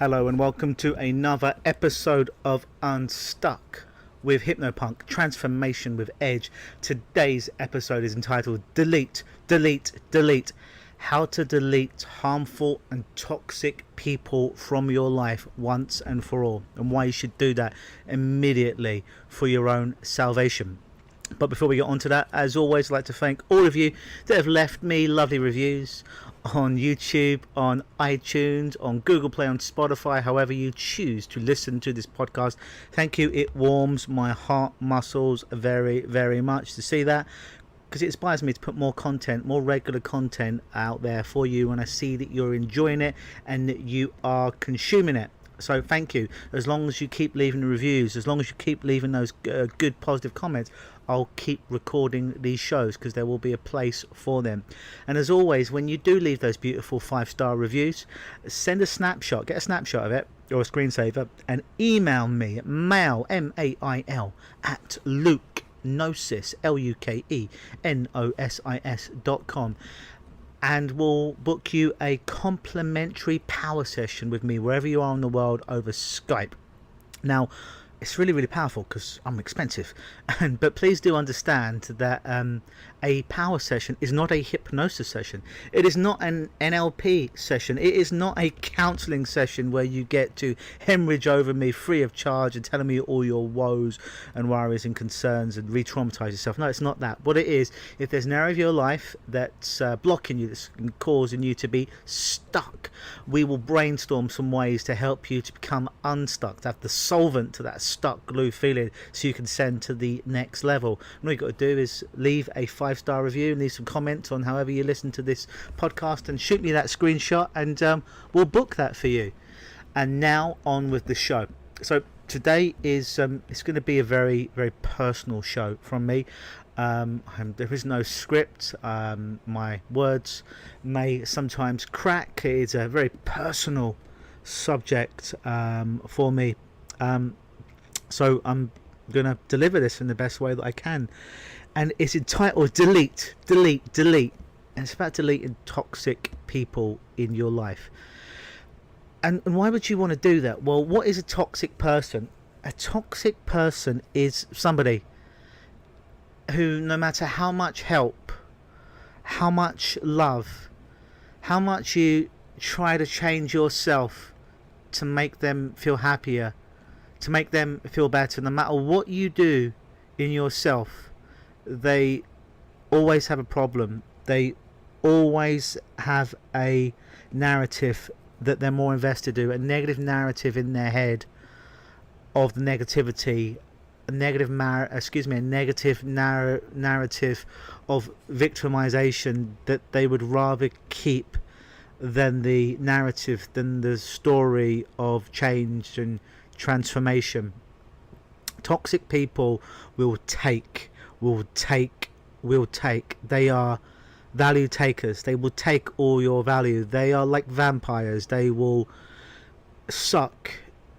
Hello and welcome to another episode of Unstuck with Hypnopunk, Transformation with Edge. Today's episode is entitled Delete, Delete, Delete. How to delete harmful and toxic people from your life once and for all, and why you should do that immediately for your own salvation. But before we get on to that, as always, I'd like to thank all of you that have left me lovely reviews on YouTube, on iTunes, on Google Play, on Spotify, however you choose to listen to this podcast. Thank you. It warms my heart muscles very, very much to see that, because it inspires me to put more content, more regular content out there for you when I see that you're enjoying it and that you are consuming it. So thank you. As long as you keep leaving reviews, as long as you keep leaving those good positive comments, I'll keep recording these shows, because there will be a place for them. And as always, when you do leave those beautiful 5-star reviews, send a snapshot, get a snapshot of it or a screensaver, and email me at mail, M-A-I-L, at LUKENOSIS, LUKENOSIS.com. And we'll book you a complimentary power session with me wherever you are in the world over Skype. Now, it's really, really powerful because I'm expensive. But please do understand that a power session is not a hypnosis session. It is not an NLP session. It is not a counselling session where you get to hemorrhage over me free of charge and telling me all your woes and worries and concerns and re-traumatize yourself. No, it's not that. What it is, if there's an area of your life that's blocking you, that's causing you to be stuck, we will brainstorm some ways to help you to become unstuck, to have the solvent to that stuck glue feeling, so you can send to the next level. And all you've got to do is leave a 5-star review and leave some comments on however you listen to this podcast, and shoot me that screenshot, and we'll book that for you. And now on with the show. So today is it's going to be a very, very personal show from me. There is no script. My words may sometimes crack. It's a very personal subject for me. So I'm going to deliver this in the best way that I can. And it's entitled Delete, Delete, Delete. And it's about deleting toxic people in your life. And why would you want to do that? Well, what is a toxic person? A toxic person is somebody who, no matter how much help, how much love, how much you try to change yourself to make them feel happier, to make them feel better, no matter what you do in yourself, they always have a problem. They always have a narrative that they're more invested in, a negative narrative in their head of the negativity, a negative narrative of victimization that they would rather keep than the narrative, than the story of change and transformation. Toxic people will take. They are value takers. They will take all your value. They are like vampires. They will suck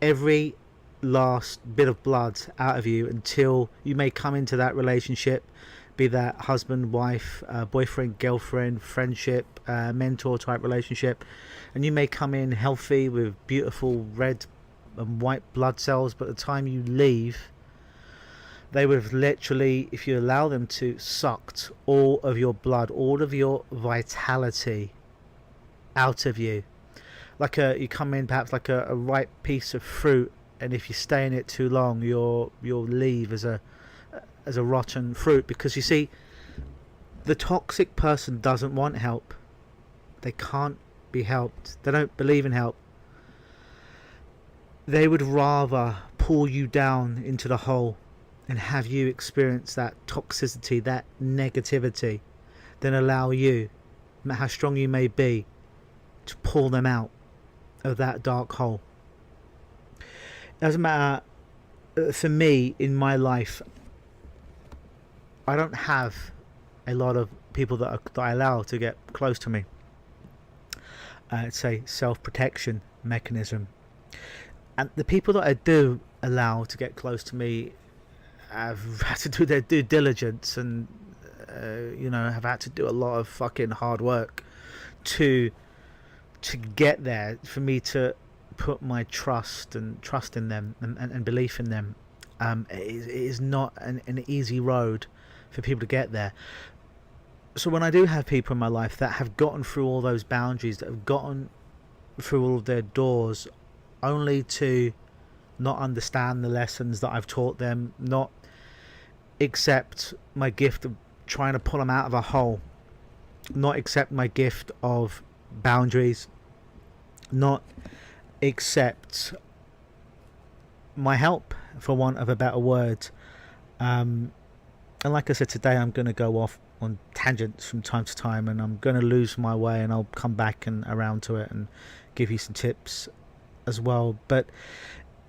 every last bit of blood out of you until you may come into that relationship, be that husband, wife, boyfriend, girlfriend, friendship, mentor type relationship, and you may come in healthy with beautiful red and white blood cells, but at the time you leave, they would have literally, if you allow them to, sucked all of your blood, all of your vitality out of you. Like you come in perhaps like a ripe piece of fruit, and if you stay in it too long, you'll leave as a rotten fruit. Because you see, the toxic person doesn't want help. They can't be helped. They don't believe in help. They would rather pull you down into the hole and have you experience that toxicity, that negativity, than allow you, no matter how strong you may be, to pull them out of that dark hole. It doesn't matter. For me, in my life, I don't have a lot of people that I allow to get close to me. It's a self-protection mechanism. And the people that I do allow to get close to me have had to do their due diligence and have had to do a lot of fucking hard work to get there, for me to put my trust in them and belief in them. It is not an easy road for people to get there. So when I do have people in my life that have gotten through all those boundaries, that have gotten through all of their doors, only to not understand the lessons that I've taught them, not accept my gift of trying to pull them out of a hole, not accept my gift of boundaries, not accept my help, for want of a better word. And like I said, today I'm going to go off on tangents from time to time, and I'm going to lose my way, and I'll come back and around to it and give you some tips as well. But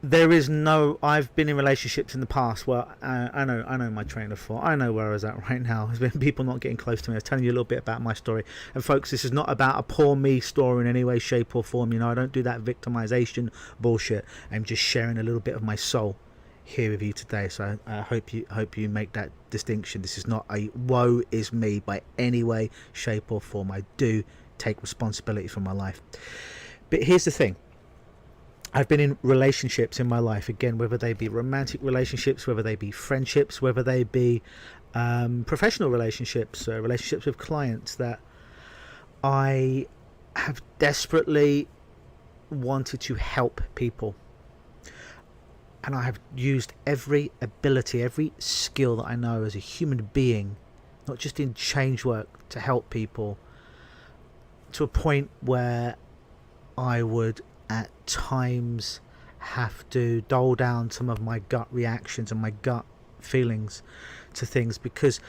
there is no, I've been in relationships in the past where I know my train of thought. I know where I was at right now. There's been people not getting close to me. I was telling you a little bit about my story. And folks, this is not about a poor me story in any way, shape or form. You know, I don't do that victimization bullshit. I'm just sharing a little bit of my soul here with you today. So I hope you make that distinction. This is not a woe is me by any way, shape or form. I do take responsibility for my life. But here's the thing. I've been in relationships in my life, again, whether they be romantic relationships, whether they be friendships, whether they be professional relationships, relationships with clients, that I have desperately wanted to help people. And I have used every ability, every skill that I know as a human being, not just in change work, to help people, to a point where I would at times have to dull down some of my gut reactions and my gut feelings to things, because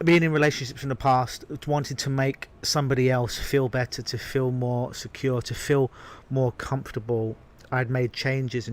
being in relationships in the past, wanting to make somebody else feel better, to feel more secure, to feel more comfortable, I'd made changes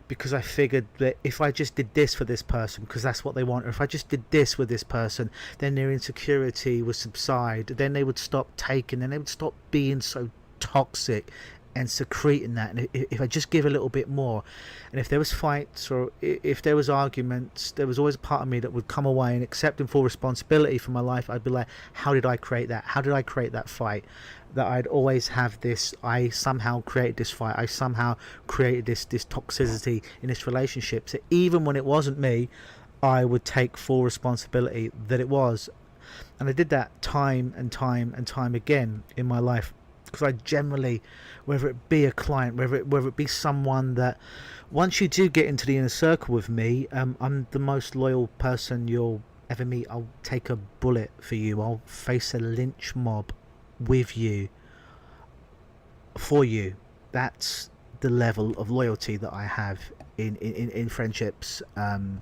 because I figured that if I just did this for this person, because that's what they want, or if I just did this with this person, then their insecurity would subside, then they would stop taking, then they would stop being so toxic and secreting that. And if I just give a little bit more, and if there was fights or if there was arguments, there was always a part of me that would come away and accepting full responsibility for my life. I'd be like, how did I create that? How did I create that fight? That I'd always have this, I somehow created this fight, I somehow created this toxicity in this relationship. So even when it wasn't me, I would take full responsibility that it was. And I did that time and time again in my life. Because I generally, whether it be a client, whether it be someone that, once you do get into the inner circle with me, I'm the most loyal person you'll ever meet. I'll take a bullet for you. I'll face a lynch mob with you, for you. That's the level of loyalty that I have in friendships, in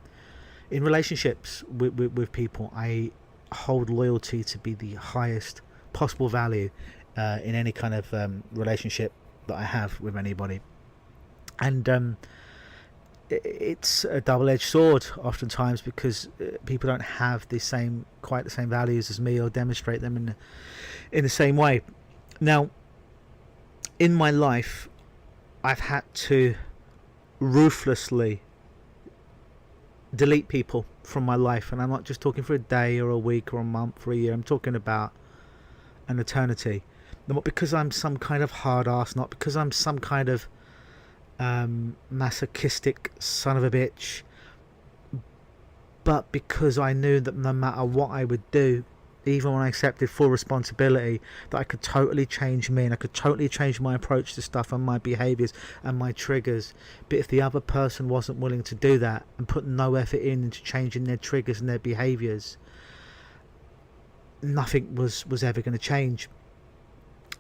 relationships with people. I hold loyalty to be the highest possible value in any kind of relationship that I have with anybody. And it's a double-edged sword oftentimes, because people don't have quite the same values as me, or demonstrate them in the same way. Now, in my life, I've had to ruthlessly delete people from my life, and I'm not just talking for a day or a week or a month or a year. I'm talking about an eternity. Not because I'm some kind of hard ass, not because I'm some kind of masochistic son of a bitch, but because I knew that no matter what I would do, even when I accepted full responsibility, that I could totally change me, and I could totally change my approach to stuff and my behaviours and my triggers. But if the other person wasn't willing to do that and put no effort into changing their triggers and their behaviours, nothing was ever going to change.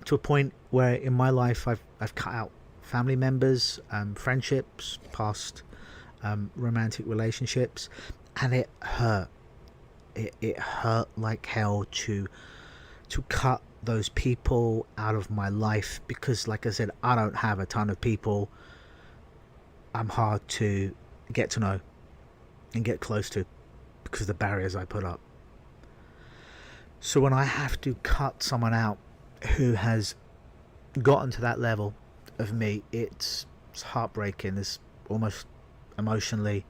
To a point where in my life I've cut out family members, friendships, past romantic relationships, and it hurt. It hurt like hell to cut those people out of my life, because, like I said, I don't have a ton of people I'm hard to get to know and get close to because of the barriers I put up. So when I have to cut someone out who has gotten to that level of me, it's heartbreaking. There's almost emotionally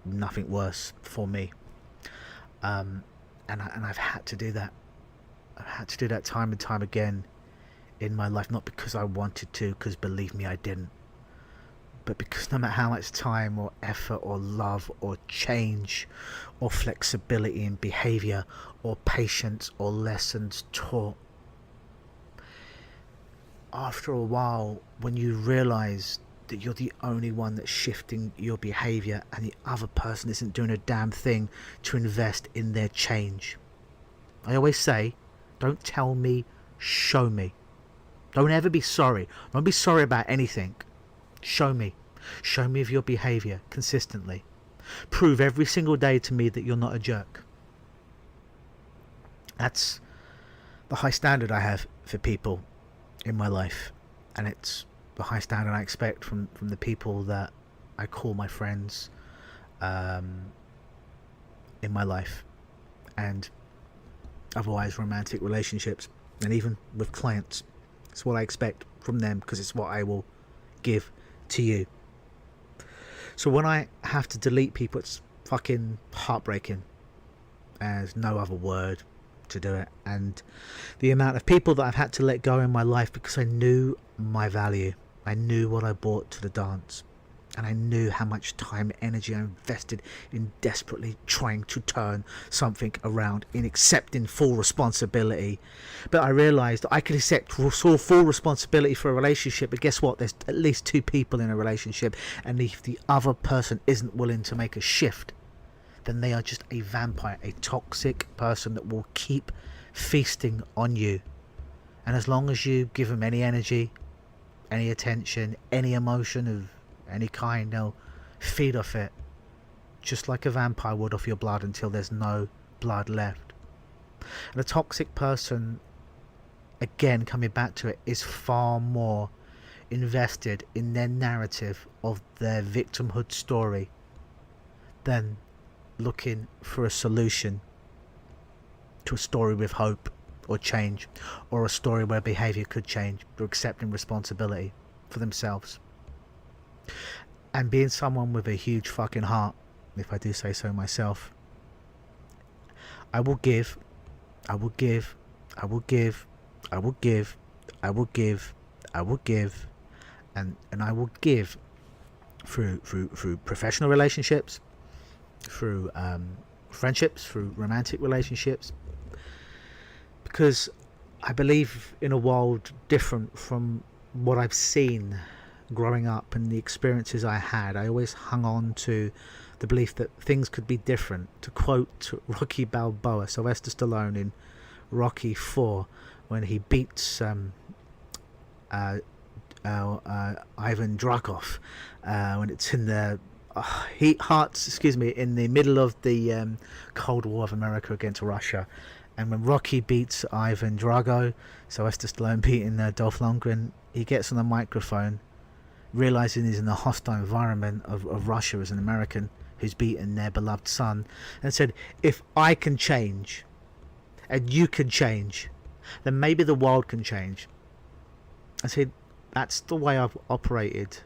nothing worse for me. And I've had to do that. I've had to do that time and time again in my life, not because I wanted to, because believe me, I didn't, but because no matter how much time or effort or love or change or flexibility in behavior or patience or lessons taught, after a while, when you realize that you're the only one that's shifting your behavior and the other person isn't doing a damn thing to invest in their change. I always say, don't tell me, show me. Don't ever be sorry. Don't be sorry about anything. Show me. Show me of your behavior consistently. Prove every single day to me that you're not a jerk. That's the high standard I have for people in my life, and it's the high standard I expect from the people that I call my friends in my life, and otherwise romantic relationships, and even with clients. It's what I expect from them, because it's what I will give to you. So when I have to delete people, it's fucking heartbreaking. There's no other word to do it. And the amount of people that I've had to let go in my life because I knew my value. I knew what I brought to the dance. And I knew how much time and energy I invested in desperately trying to turn something around, in accepting full responsibility. But I realised that I could accept full responsibility for a relationship, but guess what? There's at least two people in a relationship, and if the other person isn't willing to make a shift, then they are just a vampire, a toxic person that will keep feasting on you. And as long as you give them any energy, any attention, any emotion of any kind, they'll feed off it, just like a vampire would off your blood, until there's no blood left. And a toxic person, again coming back to it, is far more invested in their narrative of their victimhood story than looking for a solution to a story with hope or change, or a story where behavior could change, or accepting responsibility for themselves. And being someone with a huge fucking heart, if I do say so myself, I will give, I will give, I will give, I will give, I will give, I will give, and I will give through professional relationships, through friendships, through romantic relationships, because I believe in a world different from what I've seen growing up and the experiences I had. I always hung on to the belief that things could be different. To quote Rocky Balboa, Sylvester Stallone in Rocky 4, when he beats Ivan Drago, when it's in the in the middle of the Cold War of America against Russia, and when Rocky beats Ivan Drago, Sylvester Stallone beating Dolph Lundgren, he gets on the microphone, realizing he's in a hostile environment of Russia as an American who's beaten their beloved son, and said, if I can change and you can change, then maybe the world can change. I said, that's the way I've operated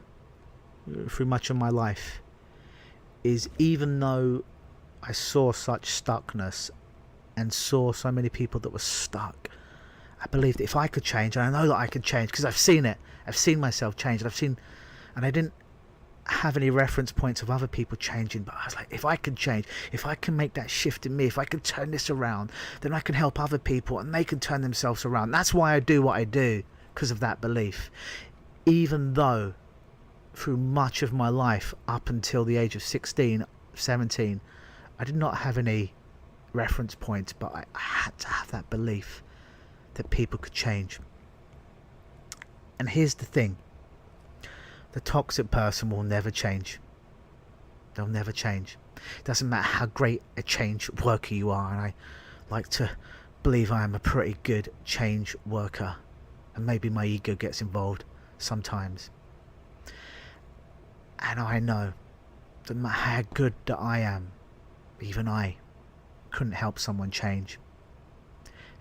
through much of my life, is even though I saw such stuckness and saw so many people that were stuck, I believed that if I could change, and I know that I could change because I've seen it, I've seen myself change, and I didn't have any reference points of other people changing, but I was like, if I can change, if I can make that shift in me, if I can turn this around, then I can help other people and they can turn themselves around. That's why I do what I do, because of that belief. Even though through much of my life up until the age of 16, 17, I did not have any reference points, but I had to have that belief that people could change. And here's the thing, the toxic person will never change. They'll never change. It doesn't matter how great a change worker you are, and I like to believe I am a pretty good change worker, and maybe my ego gets involved sometimes. And I know that no matter how good that I am, even I couldn't help someone change.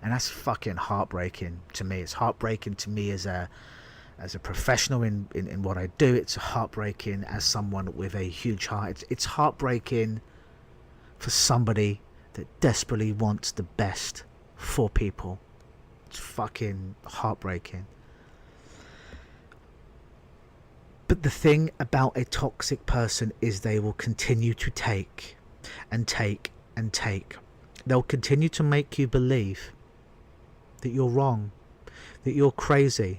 And that's fucking heartbreaking to me. It's heartbreaking to me as a professional in what I do. It's heartbreaking as someone with a huge heart. It's heartbreaking for somebody that desperately wants the best for people. It's fucking heartbreaking. But the thing about a toxic person is they will continue to take and take and take. They'll continue to make you believe that you're wrong, that you're crazy,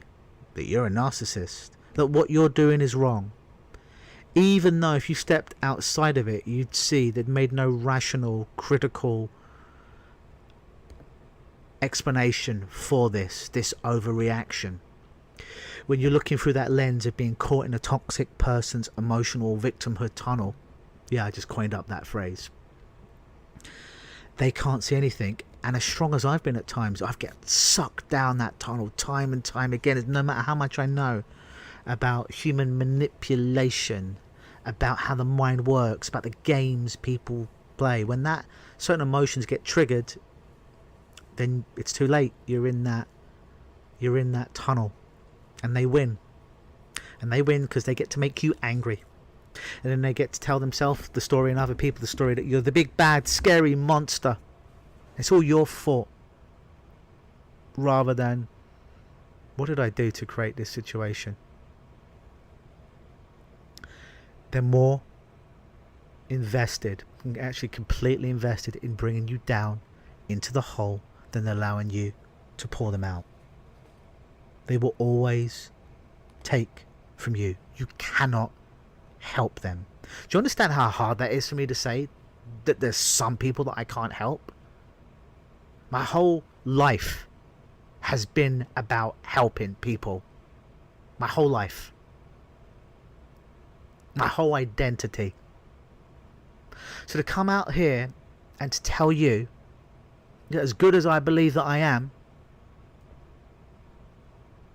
that you're a narcissist, that what you're doing is wrong. Even though if you stepped outside of it, you'd see they'd made no rational, critical explanation for this overreaction. When you're looking through that lens of being caught in a toxic person's emotional victimhood tunnel, yeah, I just coined up that phrase, they can't see anything. And as strong as I've been at times, I've get sucked down that tunnel time and time again. No matter how much I know about human manipulation, about how the mind works, about the games people play, when that certain emotions get triggered, then it's too late. You're in that tunnel, and they win. And they win because they get to make you angry. And then they get to tell themselves the story and other people the story that you're the big bad scary monster. It's all your fault. Rather than, what did I do to create this situation? They're more invested, actually completely invested in bringing you down into the hole than allowing you to pour them out. They will always take from you. You cannot help them. Do you understand how hard that is for me to say that there's some people that I can't help? My whole life has been about helping people. My whole life. My whole identity. So to come out here and to tell you that as good as I believe that I am,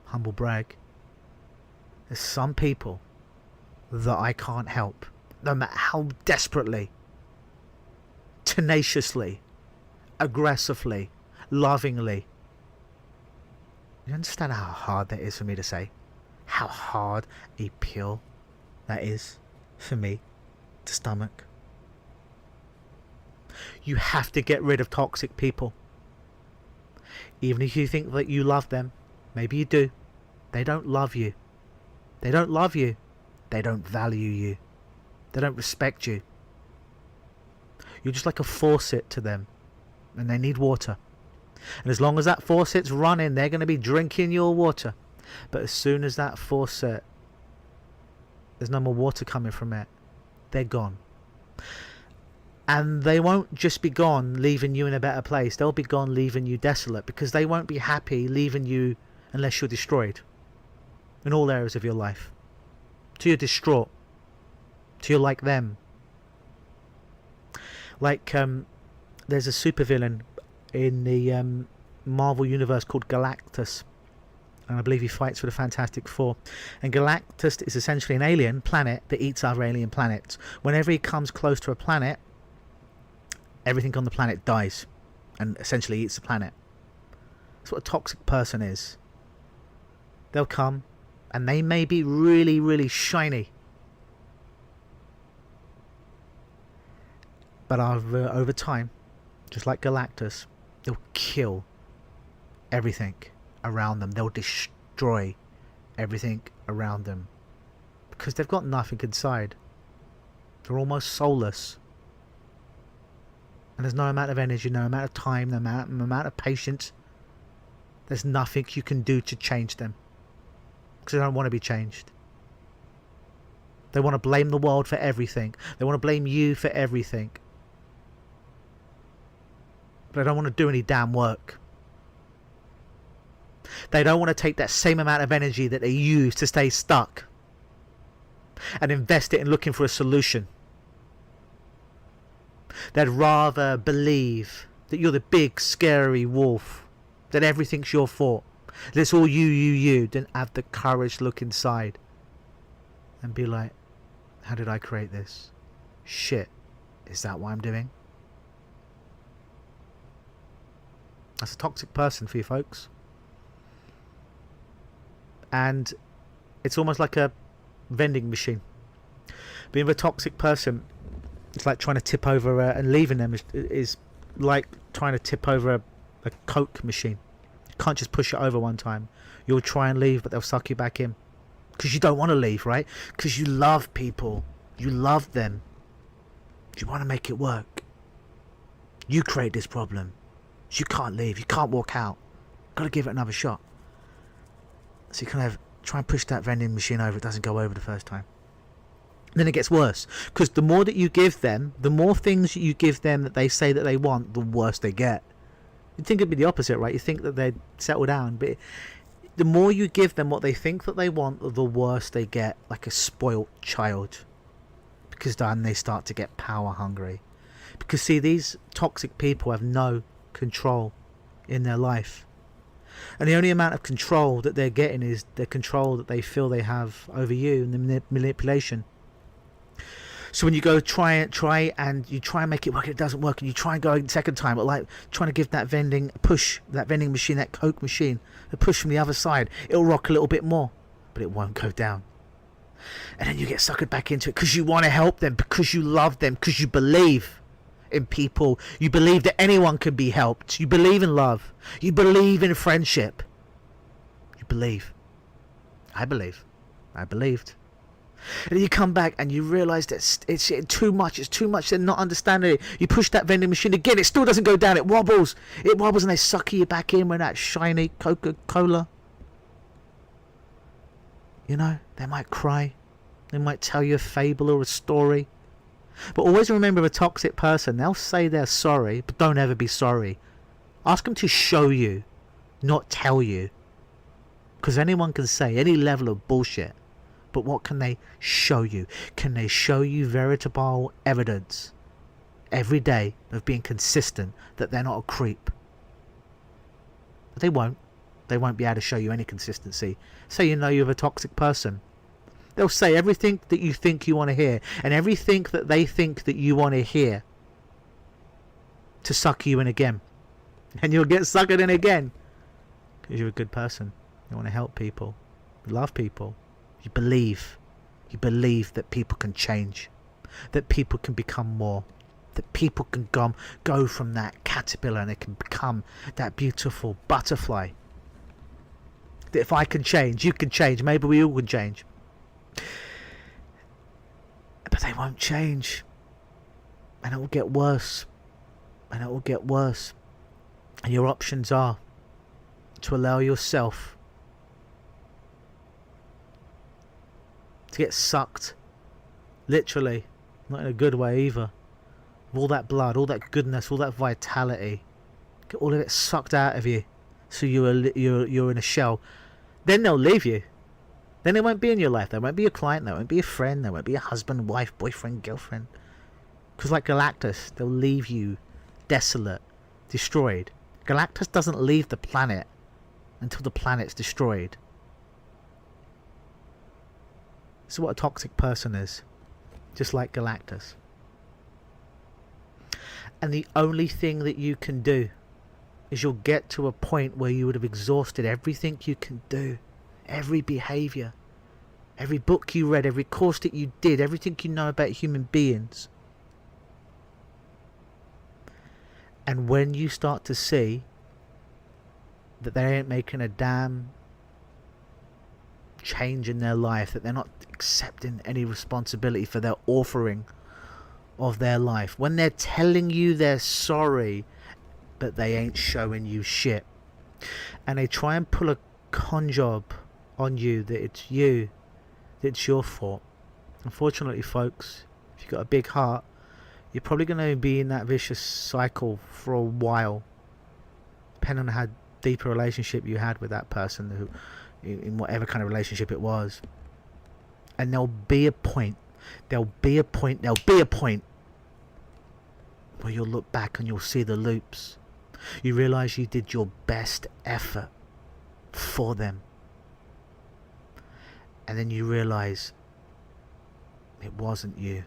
humble brag, there's some people that I can't help, no matter how desperately, tenaciously, aggressively, lovingly. You understand how hard that is for me to say? How hard a pill that is for me to stomach? You have to get rid of toxic people. Even if you think that you love them, maybe you do, they don't love you. They don't love you. They don't value you. They don't respect you. You're just like a faucet to them, and they need water. And as long as that faucet's running, they're going to be drinking your water. But as soon as that faucet, there's no more water coming from it, they're gone. And they won't just be gone leaving you in a better place. They'll be gone leaving you desolate, because they won't be happy leaving you unless you're destroyed in all areas of your life. Till you're distraught. Till you're like them. Like there's a supervillain in the Marvel universe called Galactus, and I believe he fights for the Fantastic Four. And Galactus is essentially an alien planet that eats other alien planets. Whenever he comes close to a planet, everything on the planet dies and essentially eats the planet. That's what a toxic person is. They'll come and they may be really, really shiny, but over time, just like Galactus, they'll kill everything around them. They'll destroy everything around them because they've got nothing inside. They're almost soulless. And there's no amount of energy, no amount of time, no amount of patience. There's nothing you can do to change them, because they don't want to be changed. They want to blame the world for everything. They want to blame you for everything. But they don't want to do any damn work. They don't want to take that same amount of energy that they use to stay stuck and invest it in looking for a solution. They'd rather believe that you're the big scary wolf, that everything's your fault, that it's all you, than have the courage to look inside and be like, how did I create this? Shit, is that what I'm doing? That's a toxic person for you folks. And it's almost like a vending machine. Being a toxic person, it's like trying to tip over and leaving them is like trying to tip over a Coke machine. You can't just push it over one time. You'll try and leave, but they'll suck you back in. Because you don't want to leave, right? Because you love people. You love them. You want to make it work. You create this problem. You can't leave. You can't walk out. Got to give it another shot. So you kind of try and push that vending machine over. It doesn't go over the first time. Then it gets worse. Because the more that you give them, the more things you give them that they say that they want, the worse they get. You'd think it'd be the opposite, right? You think that they'd settle down. But the more you give them what they think that they want, the worse they get, like a spoilt child. Because then they start to get power hungry. Because see, these toxic people have no control in their life. And the only amount of control that they're getting is the control that they feel they have over you and the manipulation. So when you go try and you try and make it work, it doesn't work, and you try and go a second time, but like trying to give that vending machine, that Coke machine, a push from the other side, it'll rock a little bit more, but it won't go down. And then you get suckered back into it because you want to help them, because you love them, because you believe in people. You believe that anyone can be helped. You believe in love. You believe in friendship. You believe. I believe. I believed. And then you come back and you realise that it's too much. It's too much. They're not understanding it. You push that vending machine again. It still doesn't go down. It wobbles. It wobbles, and they suck you back in with that shiny Coca-Cola. You know, they might cry. They might tell you a fable or a story. But always remember, a toxic person, they'll say they're sorry, but don't ever be sorry. Ask them to show you, not tell you. Because anyone can say any level of bullshit. But what can they show you? Can they show you veritable evidence every day of being consistent that they're not a creep? But they won't. They won't be able to show you any consistency. So you know you have a toxic person. They'll say everything that you think you want to hear and everything that they think that you want to hear to suck you in again. And you'll get suckered in again. Because you're a good person. You want to help people. You love people. You believe. You believe that people can change. That people can become more. That people can go from that caterpillar and they can become that beautiful butterfly. That if I can change, you can change. Maybe we all can change. But they won't change. And it will get worse. And it will get worse. And your options are to allow yourself to get sucked, literally, not in a good way either, of all that blood, all that goodness, all that vitality, get all of it sucked out of you, so you're in a shell. Then they'll leave you. Then they won't be in your life. They won't be a client. They won't be a friend. They won't be a husband, wife, boyfriend, girlfriend. Because like Galactus, they'll leave you desolate, destroyed. Galactus doesn't leave the planet until the planet's destroyed. This is what a toxic person is. Just like Galactus. And the only thing that you can do is you'll get to a point where you would have exhausted everything you can do. Every behaviour. Every book you read. Every course that you did. Everything you know about human beings. And when you start to see that they ain't making a damn change in their life, that they're not accepting any responsibility for their offering of their life, when they're telling you they're sorry but they ain't showing you shit, and they try and pull a con job on you that it's your fault, unfortunately folks, if you've got a big heart, you're probably going to be in that vicious cycle for a while, depending on how deep a relationship you had with that person, who in whatever kind of relationship it was. And there'll be a point where you'll look back and you'll see the loops. You realise you did your best effort for them, and then you realise it wasn't you,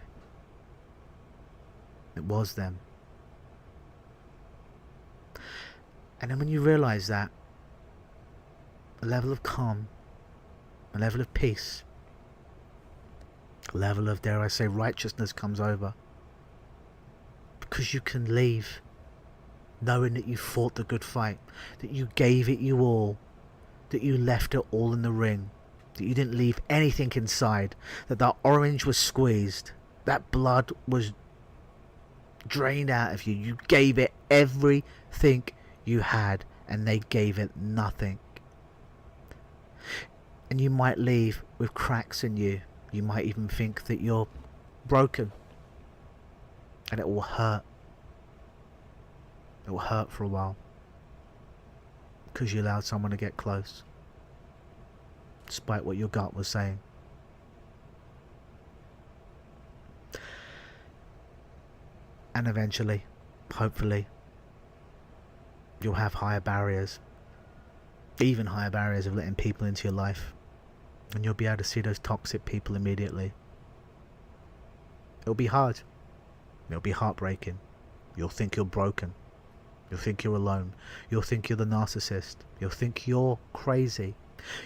it was them. And then when you realise that, a level of calm, a level of peace, a level of, dare I say, righteousness comes over. Because you can leave knowing that you fought the good fight, that you gave it you all, that you left it all in the ring, that you didn't leave anything inside, that that orange was squeezed, that blood was drained out of you. You gave it everything you had, and they gave it nothing. And you might leave with cracks in you. You might even think that you're broken. And it will hurt. It will hurt for a while. Because you allowed someone to get close. Despite what your gut was saying. And eventually, hopefully, you'll have higher barriers. Even higher barriers of letting people into your life. And you'll be able to see those toxic people immediately. It'll be hard. It'll be heartbreaking. You'll think you're broken. You'll think you're alone. You'll think you're the narcissist. You'll think you're crazy.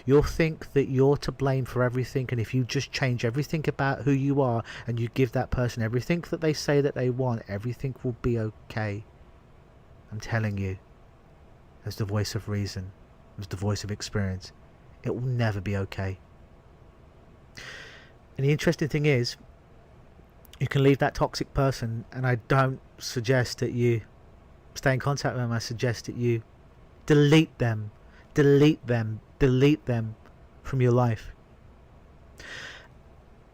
You'll think that you're to blame for everything, and if you just change everything about who you are and you give that person everything that they say that they want, everything will be okay. I'm telling you, as the voice of reason, as the voice of experience, it will never be okay. And the interesting thing is, you can leave that toxic person, and I don't suggest that you stay in contact with them. I suggest that you delete them from your life.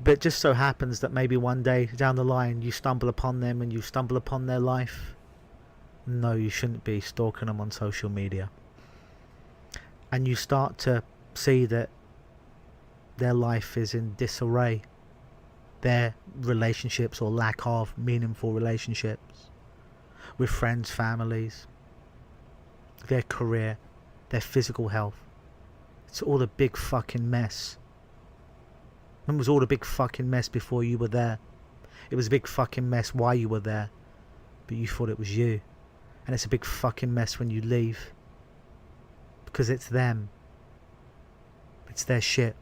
But it just so happens that maybe one day down the line you stumble upon them and you stumble upon their life. No, you shouldn't be stalking them on social media. And you start to see that their life is in disarray. Their relationships, or lack of meaningful relationships with friends, families, their career, their physical health. It's all a big fucking mess. It was all a big fucking mess before you were there. It was a big fucking mess while you were there. But you thought it was you. And it's a big fucking mess when you leave. Because it's them. It's their shit.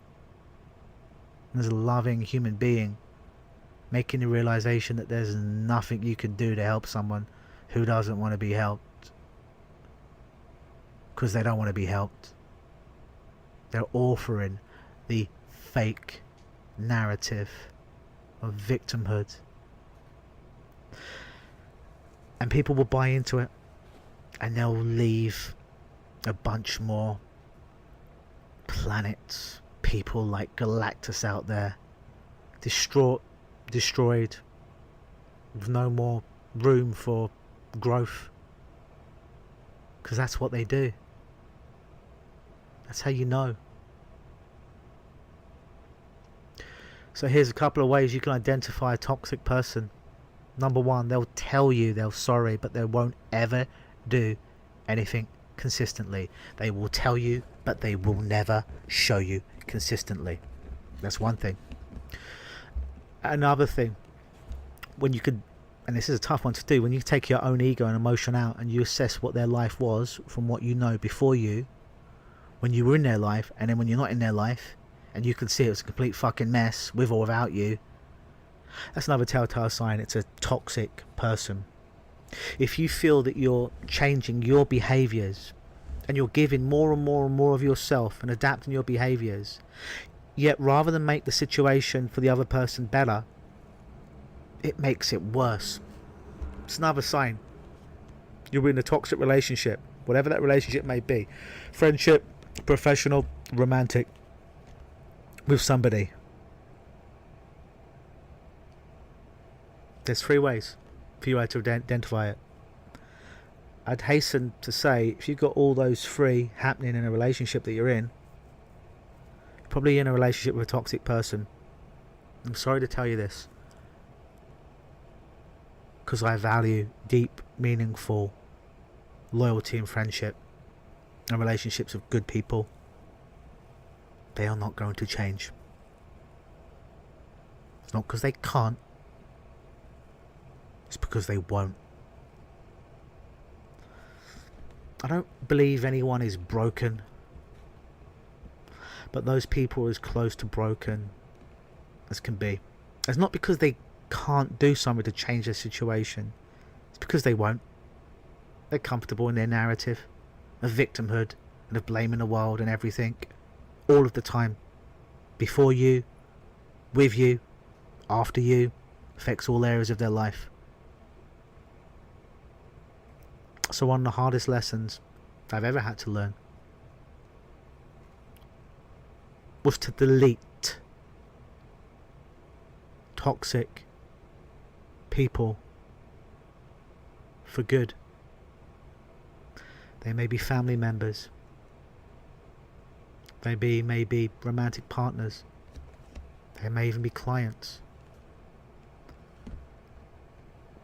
And there's a loving human being making the realization that there's nothing you can do to help someone who doesn't want to be helped. Because they don't want to be helped. They're offering the fake narrative of victimhood. And people will buy into it. And they'll leave a bunch more planets, people like Galactus out there, destroyed, with no more room for growth. Because that's what they do. That's how you know. So here's a couple of ways you can identify a toxic person. Number one, they'll tell you they're sorry, but they won't ever do anything consistently. They will tell you, but they will never show you consistently. That's one thing. Another thing, when you could, and this is a tough one to do, when you take your own ego and emotion out and you assess what their life was from what you know before you, when you were in their life, and then when you're not in their life, and you can see it was a complete fucking mess with or without you, that's another telltale sign it's a toxic person. If you feel that you're changing your behaviours and you're giving more and more and more of yourself and adapting your behaviours, yet rather than make the situation for the other person better, it makes it worse, it's another sign you're in a toxic relationship, whatever that relationship may be, friendship, professional, romantic, with somebody. There's three ways for you to identify it. I'd hasten to say, if you've got all those three happening in a relationship that you're in, you're probably in a relationship with a toxic person. I'm sorry to tell you this, because I value deep, meaningful loyalty and friendship and relationships with good people. They are not going to change. It's not because they can't. It's because they won't. I don't believe anyone is broken. But those people are as close to broken as can be. It's not because they can't do something to change their situation. It's because they won't. They're comfortable in their narrative of victimhood and of blaming the world and everything all of the time. before you, with you, after you, affects all areas of their life. So one of the hardest lessons I've ever had to learn was to delete toxic people for good. They may be family members, they may be romantic partners, they may even be clients.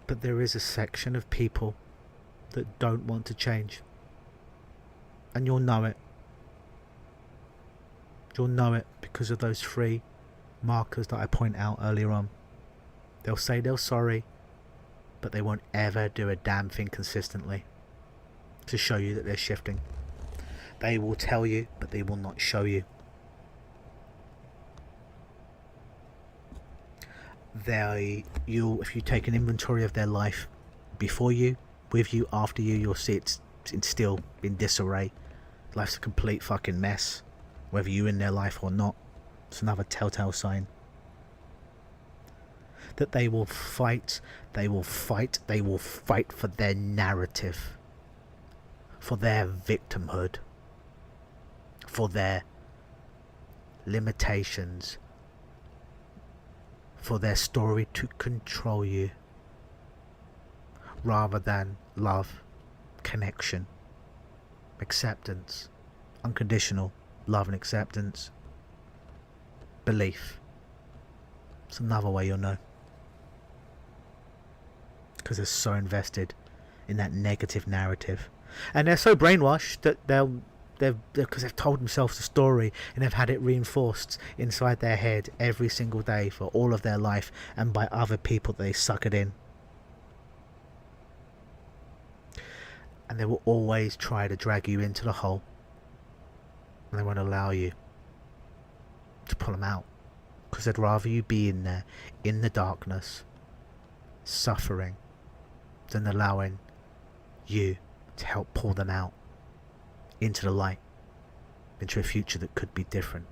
But there is a section of people that don't want to change. And you'll know it. You'll know it because of those 3 markers that I point out earlier on. They'll say they're sorry, but they won't ever do a damn thing consistently to show you that they're shifting. They will tell you, but they will not show you. If you take an inventory of their life, before you, with you, after you, you'll see it's still in disarray. Life's a complete fucking mess, whether you're in their life or not. It's another telltale sign that they will fight for their narrative, for their victimhood, for their limitations, for their story to control you, rather than love, connection, acceptance, unconditional love and acceptance, belief. It's another way you'll know, because they're so invested in that negative narrative, and they're so brainwashed that because they've told themselves the story and they've had it reinforced inside their head every single day for all of their life, and by other people they suck it in. And they will always try to drag you into the hole, and they won't allow you to pull them out, because they'd rather you be in there in the darkness suffering than allowing you to help pull them out into the light, into a future that could be different.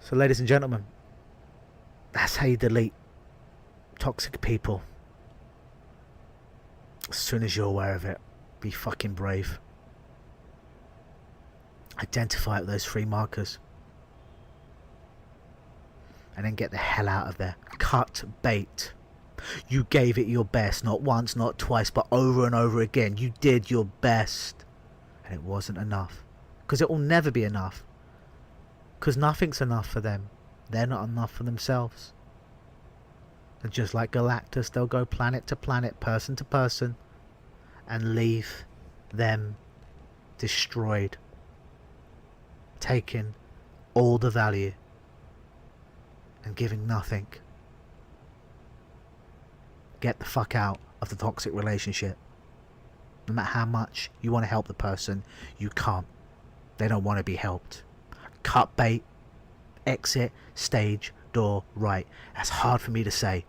So ladies and gentlemen, that's how you delete toxic people. As soon as you're aware of it, be fucking brave. Identify those 3 markers, and then get the hell out of there. Cut bait. You gave it your best, not once, not twice, but over and over again. You did your best, and it wasn't enough, because it will never be enough, because nothing's enough for them. They're not enough for themselves. And just like Galactus, they'll go planet to planet, person to person, and leave them destroyed, taking all the value and giving nothing. Get the fuck out of the toxic relationship. No matter how much you want to help the person, you can't. They don't want to be helped. Cut bait, exit, stage, door, right. That's hard for me to say,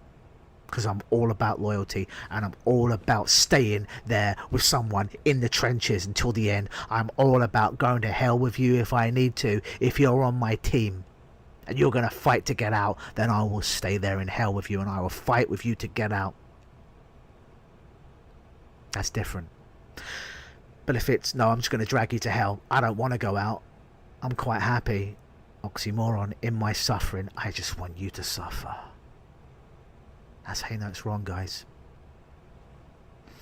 because I'm all about loyalty, and I'm all about staying there with someone in the trenches until the end. I'm all about going to hell with you if I need to. If you're on my team and you're going to fight to get out, then I will stay there in hell with you, and I will fight with you to get out. That's different. But if it's, no, I'm just going to drag you to hell, I don't want to go out, I'm quite happy, oxymoron, in my suffering, I just want you to suffer. That's how you know it's wrong, guys.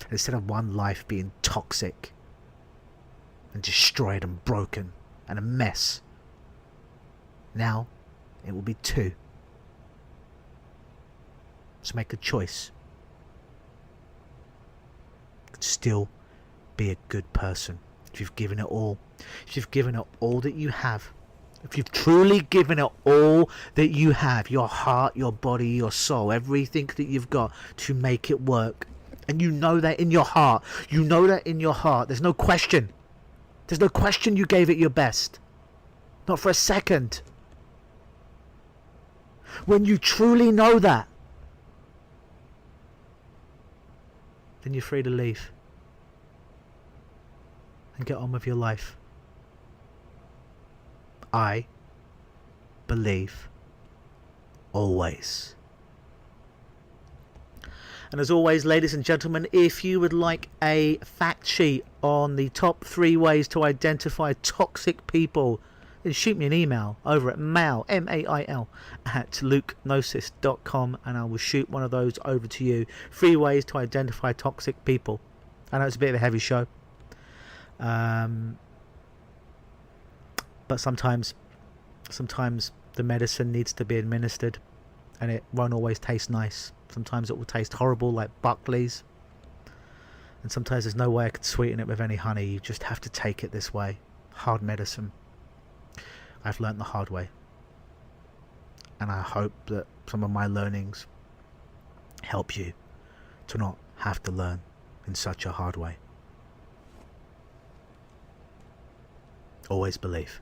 Instead of one life being toxic and destroyed and broken and a mess, now it will be 2. So make a choice. Still be a good person. If you've given it all, if you've given it all that you have, if you've truly given it all that you have, your heart, your body, your soul, everything that you've got to make it work, and you know that in your heart, there's no question. There's no question you gave it your best. Not for a second. When you truly know that, then you're free to leave and get on with your life. I believe always. And as always, ladies and gentlemen, if you would like a fact sheet on the top 3 ways to identify toxic people, then shoot me an email over at mail, at LUKEnosis.com, and I will shoot one of those over to you. 3 ways to identify toxic people. I know it's a bit of a heavy show. But sometimes the medicine needs to be administered, and it won't always taste nice. Sometimes it will taste horrible, like Buckley's, and sometimes there's no way I could sweeten it with any honey. You just have to take it this way. Hard medicine. I've learnt the hard way, and I hope that some of my learnings help you to not have to learn in such a hard way. Always believe.